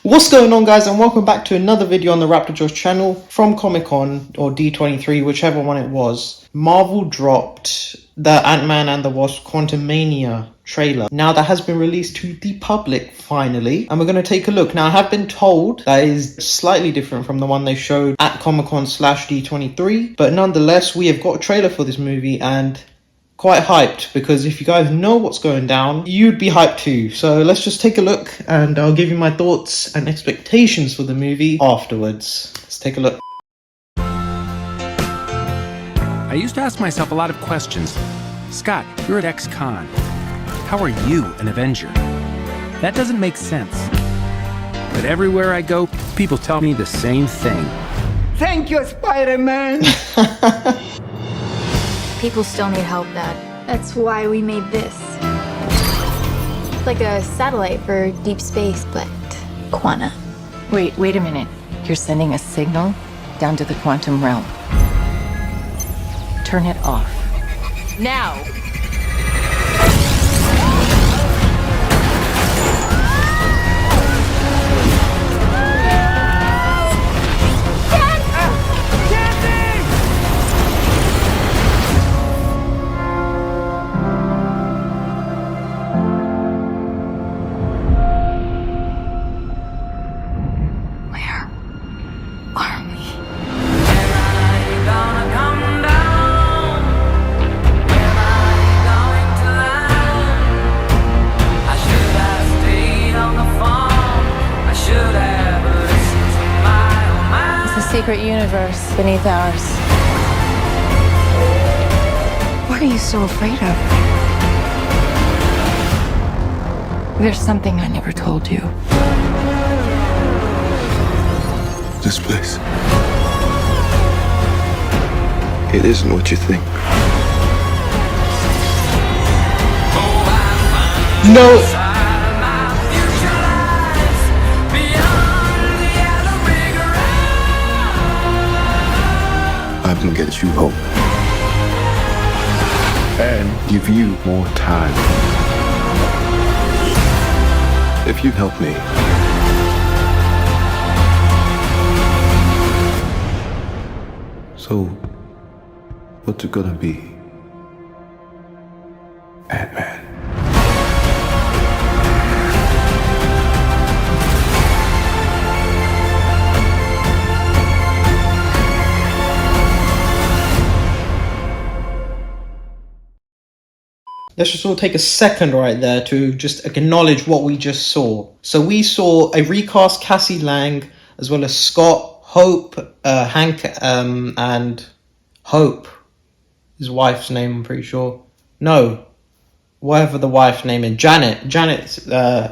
What's going on, guys, and welcome back to another video on the Raptor Josh channel. From Comic-Con or D23, whichever one it was, Marvel dropped the Ant-Man and the Wasp Quantumania trailer. Now that has been released to the public finally, and we're going to take a look. Now I have been told that is slightly different from the one they showed at Comic-Con / D23, but nonetheless we have got a trailer for this movie and quite hyped, because if you guys know what's going down, you'd be hyped too. So let's just take a look and I'll give you my thoughts and expectations for the movie afterwards. Let's take a look. I used to ask myself a lot of questions. Scott, you're at ex-con. How are you an Avenger? That doesn't make sense. But everywhere I go, people tell me the same thing. Thank you, Spider-Man! People still need help, Dad. That's why we made this. It's like a satellite for deep space, but quanta. Wait a minute. You're sending a signal down to the quantum realm. Turn it off. Now! Secret universe beneath ours. What are you so afraid of? There's something I never told you. This place, it isn't what you think. No. I can get you home and give you more time if you help me. So, what's it gonna be, Ant-Man? Let's just all take a second right there to just acknowledge what we just saw. So we saw a recast Cassie Lang, as well as Scott, Hope, Hank, and Hope, his wife's name, I'm pretty sure. No, whatever the wife's name is, Janet. Janet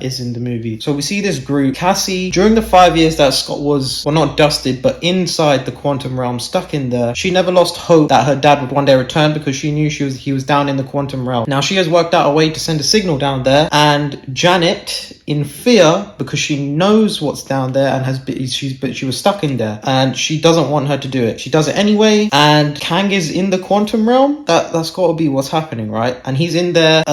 is in the movie. So we see this group. Cassie, during the 5 years that Scott was, well, not dusted, but inside the quantum realm, stuck in there, she never lost hope that her dad would one day return, because she knew he was down in the quantum realm. Now she has worked out a way to send a signal down there, and Janet, in fear, because she knows what's down there and but she was stuck in there, and she doesn't want her to do it. She does it anyway, and Kang is in the quantum realm. That's got to be what's happening, right? And he's in there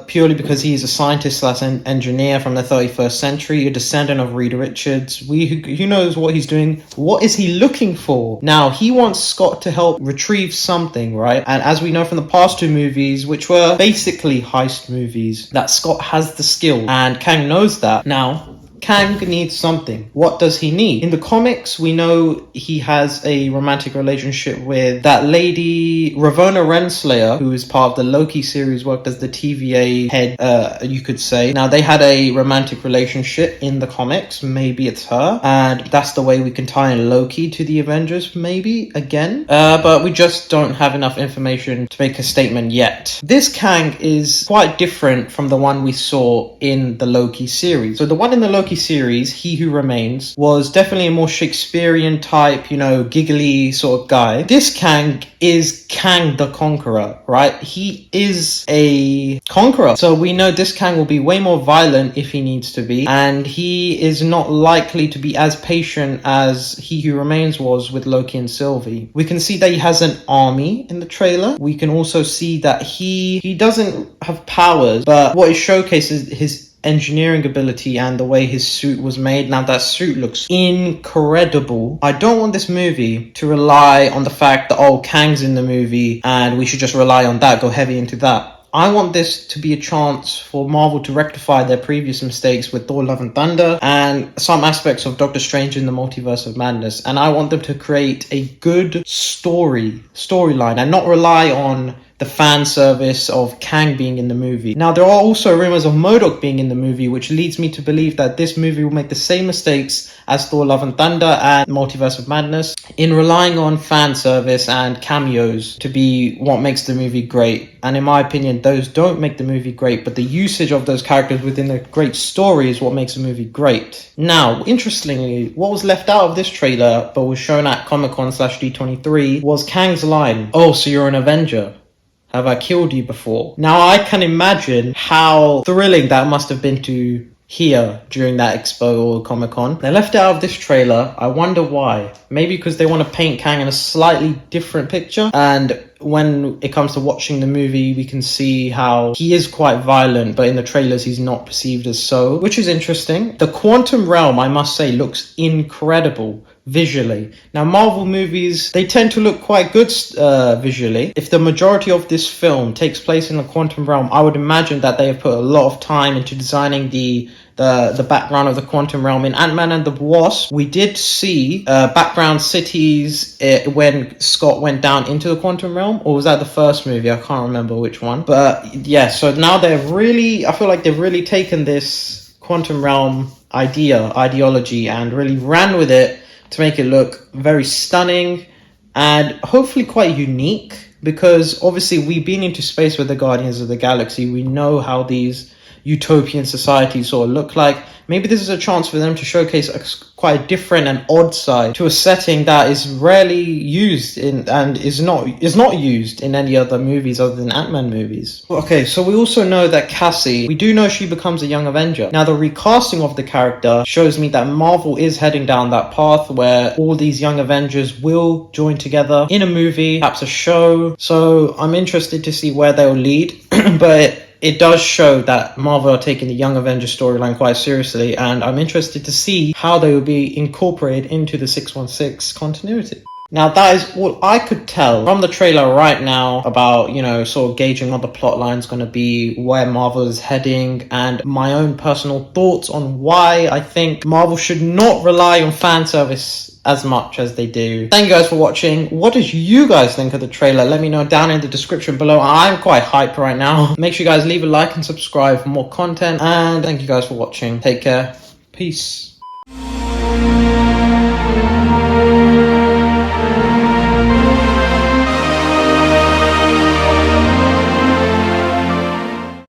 purely because he's a scientist / engineer from the 31st century, a descendant of Reed Richards. Who knows what he's doing? What is he looking for? Now, he wants Scott to help retrieve something, right? And as we know from the past two movies, which were basically heist movies, that Scott has the skill, and Kang knows that. Now, Kang needs something. What does he need? In the comics, we know he has a romantic relationship with that lady, Ravonna Renslayer, who is part of the Loki series, worked as the TVA head, you could say. Now, they had a romantic relationship in the comics. Maybe it's her. And that's the way we can tie in Loki to the Avengers, maybe, again. But we just don't have enough information to make a statement yet. This Kang is quite different from the one we saw in the Loki series. So the one in the Loki series, He Who Remains, was definitely a more Shakespearean type, giggly sort of guy. This Kang is Kang the Conqueror, right? He is a conqueror. So we know this Kang will be way more violent if he needs to be, and he is not likely to be as patient as He Who Remains was with Loki and Sylvie. We can see that he has an army in the trailer. We can also see that he doesn't have powers, but what it showcases engineering ability and the way his suit was made. Now that suit looks incredible. I don't want this movie to rely on the fact that, oh, Kang's in the movie and we should just rely on that, go heavy into that. I want this to be a chance for Marvel to rectify their previous mistakes with Thor: Love and Thunder and some aspects of Doctor Strange in the Multiverse of Madness. And I want them to create a good storyline and not rely on the fan service of Kang being in the movie. Now, there are also rumors of MODOK being in the movie, which leads me to believe that this movie will make the same mistakes as Thor: Love and Thunder and Multiverse of Madness in relying on fan service and cameos to be what makes the movie great. And in my opinion, those don't make the movie great, but the usage of those characters within a great story is what makes a movie great. Now, interestingly, what was left out of this trailer but was shown at Comic-Con/D23 was Kang's line, "Oh, so you're an Avenger? Have I killed you before?" Now, I can imagine how thrilling that must have been to hear during that expo or Comic-Con. They left it out of this trailer. I wonder why. Maybe because they want to paint Kang in a slightly different picture. And when it comes to watching the movie, we can see how he is quite violent, but in the trailers, he's not perceived as so, which is interesting. The Quantum Realm, I must say, looks incredible visually. Now, Marvel movies, they tend to look quite good visually. If the majority of this film takes place in the Quantum Realm, I would imagine that they have put a lot of time into designing the background of the Quantum Realm. In Ant-Man and the Wasp, we did see background cities when Scott went down into the Quantum Realm, or was that the first movie? I can't remember which one. But yeah, so now I feel like they've really taken this Quantum Realm ideology and really ran with it to make it look very stunning and hopefully quite unique, because obviously we've been into space with the Guardians of the Galaxy. We know how these utopian societies sort of look like. Maybe this is a chance for them to showcase quite a different and odd side to a setting that is rarely used in and is not used in any other movies other than Ant-Man movies. Okay, so we also know that Cassie, we do know she becomes a young Avenger. Now, the recasting of the character shows me that Marvel is heading down that path where all these young Avengers will join together in a movie, perhaps a show. So I'm interested to see where they'll lead, but it does show that Marvel are taking the Young Avengers storyline quite seriously, and I'm interested to see how they will be incorporated into the 616 continuity. Now, that is all I could tell from the trailer right now about, sort of gauging what the plot line is going to be, where Marvel is heading, and my own personal thoughts on why I think Marvel should not rely on fan service as much as they do. Thank you guys for watching. What did you guys think of the trailer? Let me know down in the description below. I'm quite hyped right now. Make sure you guys leave a like and subscribe for more content. And thank you guys for watching. Take care. Peace.